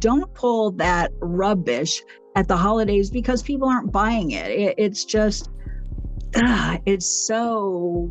don't pull that rubbish at the holidays because people aren't buying it. It's just, it's so...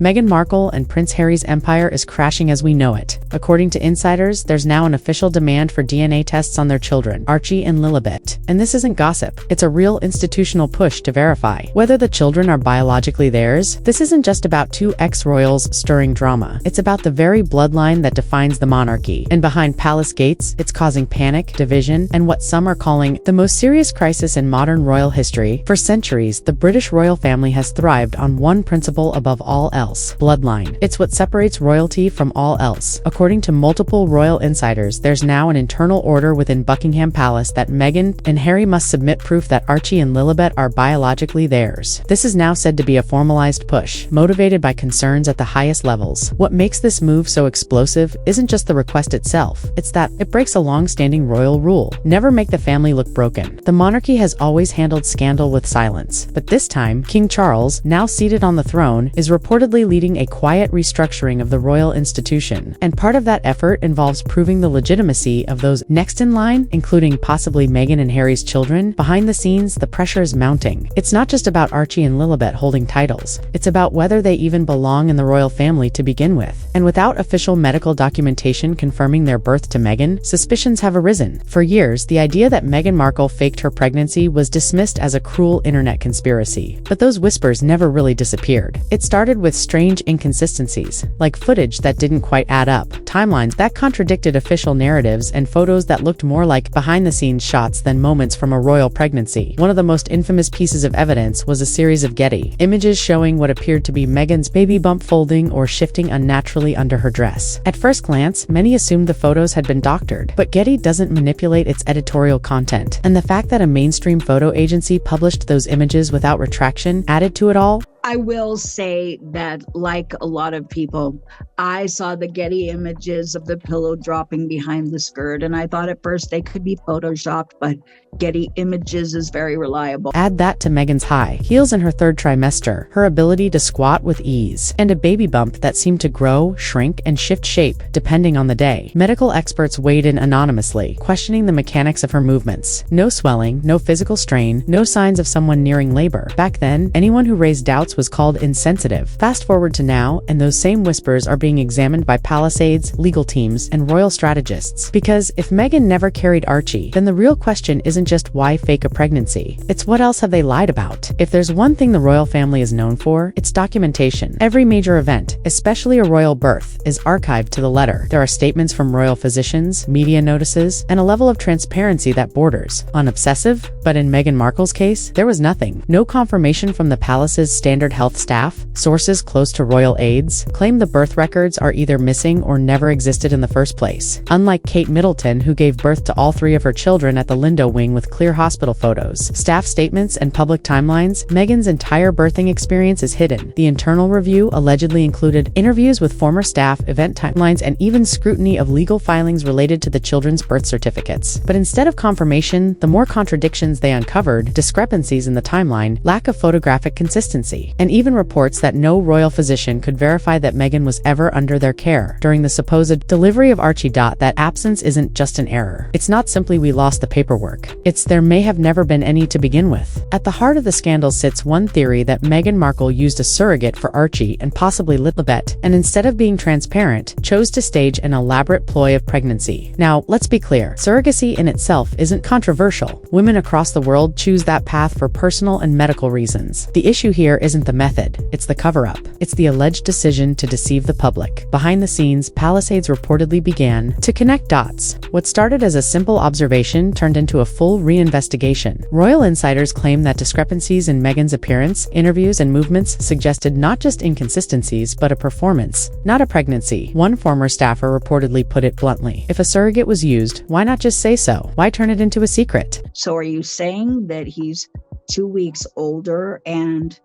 Meghan Markle and Prince Harry's empire is crashing as we know it. According to insiders, there's now an official demand for DNA tests on their children, Archie and Lilibet. And this isn't gossip. It's a real institutional push to verify whether the children are biologically theirs. This isn't just about two ex-royals stirring drama. It's about the very bloodline that defines the monarchy. And behind palace gates, it's causing panic, division, and what some are calling the most serious crisis in modern royal history. For centuries, the British royal family has thrived on one principle above all else: bloodline. It's what separates royalty from all else. According to multiple royal insiders, there's now an internal order within Buckingham Palace that Meghan and Harry must submit proof that Archie and Lilibet are biologically theirs. This is now said to be a formalized push, motivated by concerns at the highest levels. What makes this move so explosive isn't just the request itself, it's that it breaks a long-standing royal rule: never make the family look broken. The monarchy has always handled scandal with silence, but this time, King Charles, now seated on the throne, is reportedly leading a quiet restructuring of the royal institution, and part of that effort involves proving the legitimacy of those next in line, including possibly Meghan and Harry's children. Behind the scenes, the pressure is mounting. It's not just about Archie and Lilibet holding titles. It's about whether they even belong in the royal family to begin with. And without official medical documentation confirming their birth to Meghan, suspicions have arisen. For years, the idea that Meghan Markle faked her pregnancy was dismissed as a cruel internet conspiracy. But those whispers never really disappeared. It started with strange inconsistencies, like footage that didn't quite add up, timelines that contradicted official narratives, and photos that looked more like behind-the-scenes shots than moments from a royal pregnancy. One of the most infamous pieces of evidence was a series of Getty images showing what appeared to be Meghan's baby bump folding or shifting unnaturally under her dress. At first glance, many assumed the photos had been doctored, but Getty doesn't manipulate its editorial content, and the fact that a mainstream photo agency published those images without retraction added to it all. I will say that, like a lot of people, I saw the Getty images of the pillow dropping behind the skirt, and I thought at first they could be photoshopped, but Getty images is very reliable. Add that to Meghan's high heels in her third trimester, her ability to squat with ease, and a baby bump that seemed to grow, shrink, and shift shape depending on the day. Medical experts weighed in anonymously, questioning the mechanics of her movements. No swelling, no physical strain, no signs of someone nearing labor. Back then, anyone who raised doubts was called insensitive. Fast forward to now, and those same whispers are being examined by Palisades, legal teams, and royal strategists. Because if Meghan never carried Archie, then the real question isn't just why fake a pregnancy. It's what else have they lied about? If there's one thing the royal family is known for, it's documentation. Every major event, especially a royal birth, is archived to the letter. There are statements from royal physicians, media notices, and a level of transparency that borders on obsessive. But in Meghan Markle's case, there was nothing. No confirmation from the palace's standard health staff. Sources close to royal aides claim the birth records are either missing or never existed in the first place. Unlike Kate Middleton, who gave birth to all three of her children at the Lindo wing with clear hospital photos, staff statements, and public timelines, Meghan's entire birthing experience is hidden. The internal review allegedly included interviews with former staff, event timelines, and even scrutiny of legal filings related to the children's birth certificates. But instead of confirmation, the more contradictions they uncovered: discrepancies in the timeline, lack of photographic consistency, and even reports that no royal physician could verify that Meghan was ever under their care during the supposed delivery of Archie. That absence isn't just an error. It's not simply we lost the paperwork. It's there may have never been any to begin with. At the heart of the scandal sits one theory that Meghan Markle used a surrogate for Archie and possibly Lilibet, and instead of being transparent, chose to stage an elaborate ploy of pregnancy. Now, let's be clear. Surrogacy in itself isn't controversial. Women across the world choose that path for personal and medical reasons. The issue here isn't the method, it's the cover-up. It's the alleged decision to deceive the public. Behind the scenes, Palisades reportedly began to connect dots. What started as a simple observation turned into a full reinvestigation. Royal insiders claim that discrepancies in Meghan's appearance, interviews, and movements suggested not just inconsistencies, but a performance, not a pregnancy. One former staffer reportedly put it bluntly: if a surrogate was used, why not just say so? Why turn it into a secret? So are you saying that he's 2 weeks older? And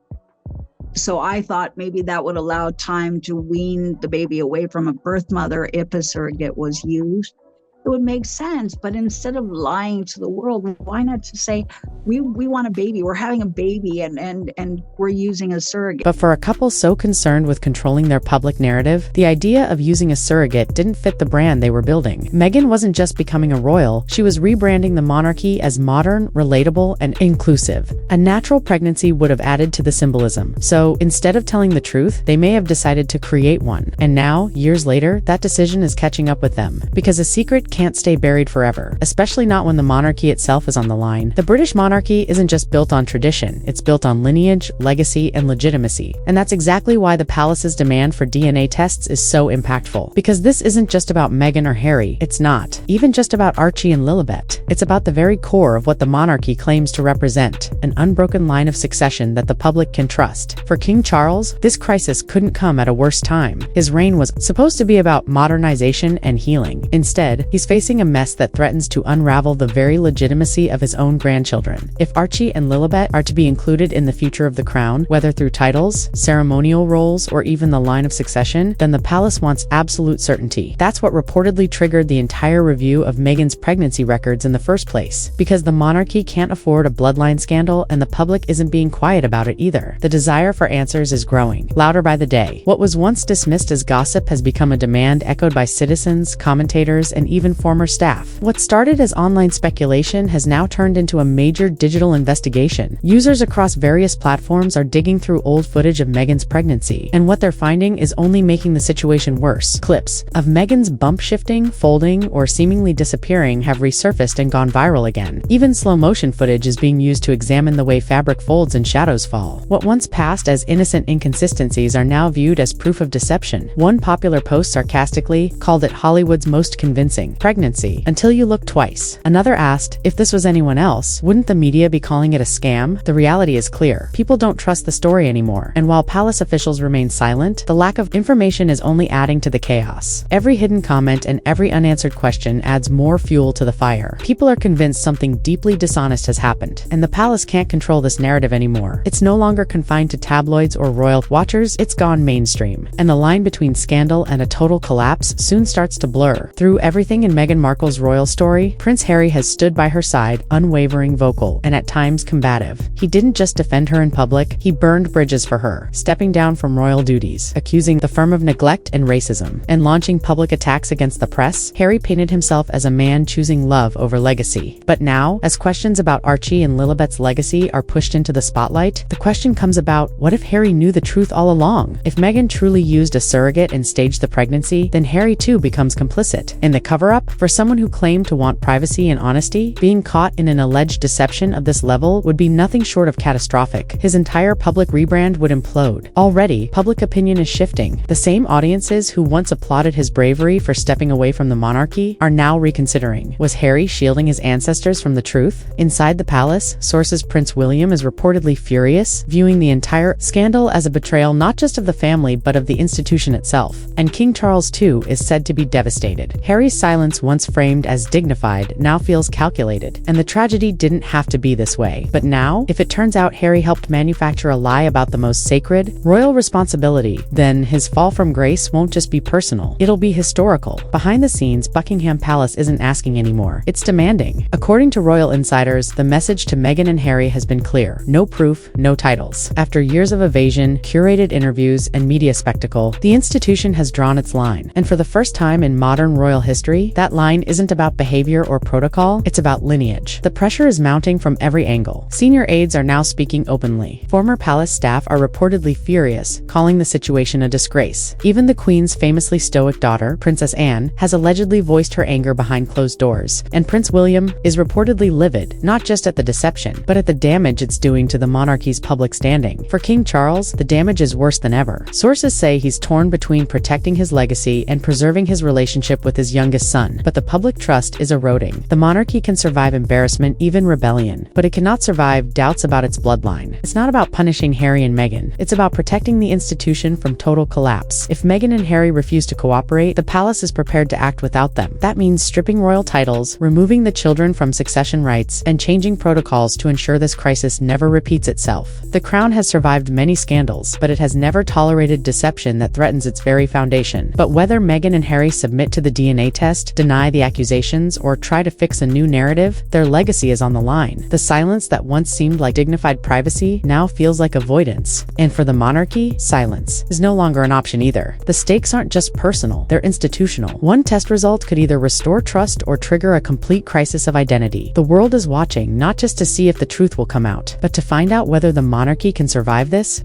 so I thought maybe that would allow time to wean the baby away from a birth mother if a surrogate was used. it would make sense. But instead of lying to the world, why not just say, we want a baby, we're having a baby, and we're using a surrogate. But for a couple so concerned with controlling their public narrative, the idea of using a surrogate didn't fit the brand they were building. Meghan wasn't just becoming a royal, she was rebranding the monarchy as modern, relatable, and inclusive. A natural pregnancy would have added to the symbolism. So instead of telling the truth, they may have decided to create one. And now, years later, that decision is catching up with them. Because a secret can't stay buried forever, especially not when the monarchy itself is on the line. The British monarchy isn't just built on tradition, it's built on lineage, legacy, and legitimacy. And that's exactly why the palace's demand for DNA tests is so impactful. Because this isn't just about Meghan or Harry, it's not. Even just about Archie and Lilibet. It's about the very core of what the monarchy claims to represent, an unbroken line of succession that the public can trust. For King Charles, this crisis couldn't come at a worse time. His reign was supposed to be about modernization and healing. Instead, he's facing a mess that threatens to unravel the very legitimacy of his own grandchildren. If Archie and Lilibet are to be included in the future of the crown, whether through titles, ceremonial roles, or even the line of succession, then the palace wants absolute certainty. That's what reportedly triggered the entire review of Meghan's pregnancy records in the first place. Because the monarchy can't afford a bloodline scandal, and the public isn't being quiet about it either. The desire for answers is growing, louder by the day. What was once dismissed as gossip has become a demand echoed by citizens, commentators, and even former staff. What started as online speculation has now turned into a major digital investigation. Users across various platforms are digging through old footage of Meghan's pregnancy, and what they're finding is only making the situation worse. Clips of Meghan's bump shifting, folding, or seemingly disappearing have resurfaced and gone viral again. Even slow-motion footage is being used to examine the way fabric folds and shadows fall. What once passed as innocent inconsistencies are now viewed as proof of deception. One popular post sarcastically called it Hollywood's most convincing pregnancy until you look twice. Another asked, if this was anyone else, wouldn't the media be calling it a scam? The reality is clear. People don't trust the story anymore. And while palace officials remain silent, the lack of information is only adding to the chaos. Every hidden comment and every unanswered question adds more fuel to the fire. People are convinced something deeply dishonest has happened, and the palace can't control this narrative anymore. It's no longer confined to tabloids or royal watchers, it's gone mainstream. And the line between scandal and a total collapse soon starts to blur. Through everything in Meghan Markle's royal story, Prince Harry has stood by her side, unwavering, vocal, and at times combative. He didn't just defend her in public, he burned bridges for her, stepping down from royal duties, accusing the firm of neglect and racism, and launching public attacks against the press. Harry painted himself as a man choosing love over legacy. But now, as questions about Archie and Lilibet's legacy are pushed into the spotlight, the question comes about, what if Harry knew the truth all along? If Meghan truly used a surrogate and staged the pregnancy, then Harry too becomes complicit. In the cover-up, for someone who claimed to want privacy and honesty, being caught in an alleged deception of this level would be nothing short of catastrophic. His entire public rebrand would implode. Already, public opinion is shifting. The same audiences who once applauded his bravery for stepping away from the monarchy are now reconsidering. Was Harry shielding his ancestors from the truth? Inside the palace, sources Prince William is reportedly furious, viewing the entire scandal as a betrayal not just of the family but of the institution itself. And King Charles too is said to be devastated. Harry's silence, once framed as dignified, now feels calculated. And the tragedy didn't have to be this way. But now, if it turns out Harry helped manufacture a lie about the most sacred, royal responsibility, then his fall from grace won't just be personal. It'll be historical. Behind the scenes, Buckingham Palace isn't asking anymore. It's demanding. According to royal insiders, the message to Meghan and Harry has been clear. No proof, no titles. After years of evasion, curated interviews, and media spectacle, the institution has drawn its line. And for the first time in modern royal history, that line isn't about behavior or protocol, it's about lineage. The pressure is mounting from every angle. Senior aides are now speaking openly. Former palace staff are reportedly furious, calling the situation a disgrace. Even the Queen's famously stoic daughter, Princess Anne, has allegedly voiced her anger behind closed doors. And Prince William is reportedly livid, not just at the deception, but at the damage it's doing to the monarchy's public standing. For King Charles, the damage is worse than ever. Sources say he's torn between protecting his legacy and preserving his relationship with his youngest son. But the public trust is eroding. The monarchy can survive embarrassment, even rebellion, but it cannot survive doubts about its bloodline. It's not about punishing Harry and Meghan. It's about protecting the institution from total collapse. If Meghan and Harry refuse to cooperate, the palace is prepared to act without them. That means stripping royal titles, removing the children from succession rights, and changing protocols to ensure this crisis never repeats itself. The crown has survived many scandals, but it has never tolerated deception that threatens its very foundation. But whether Meghan and Harry submit to the DNA test, deny the accusations, or try to fix a new narrative, their legacy is on the line. The silence that once seemed like dignified privacy now feels like avoidance. And for the monarchy, silence is no longer an option either. The stakes aren't just personal, they're institutional. One test result could either restore trust or trigger a complete crisis of identity. The world is watching, not just to see if the truth will come out, but to find out whether the monarchy can survive this.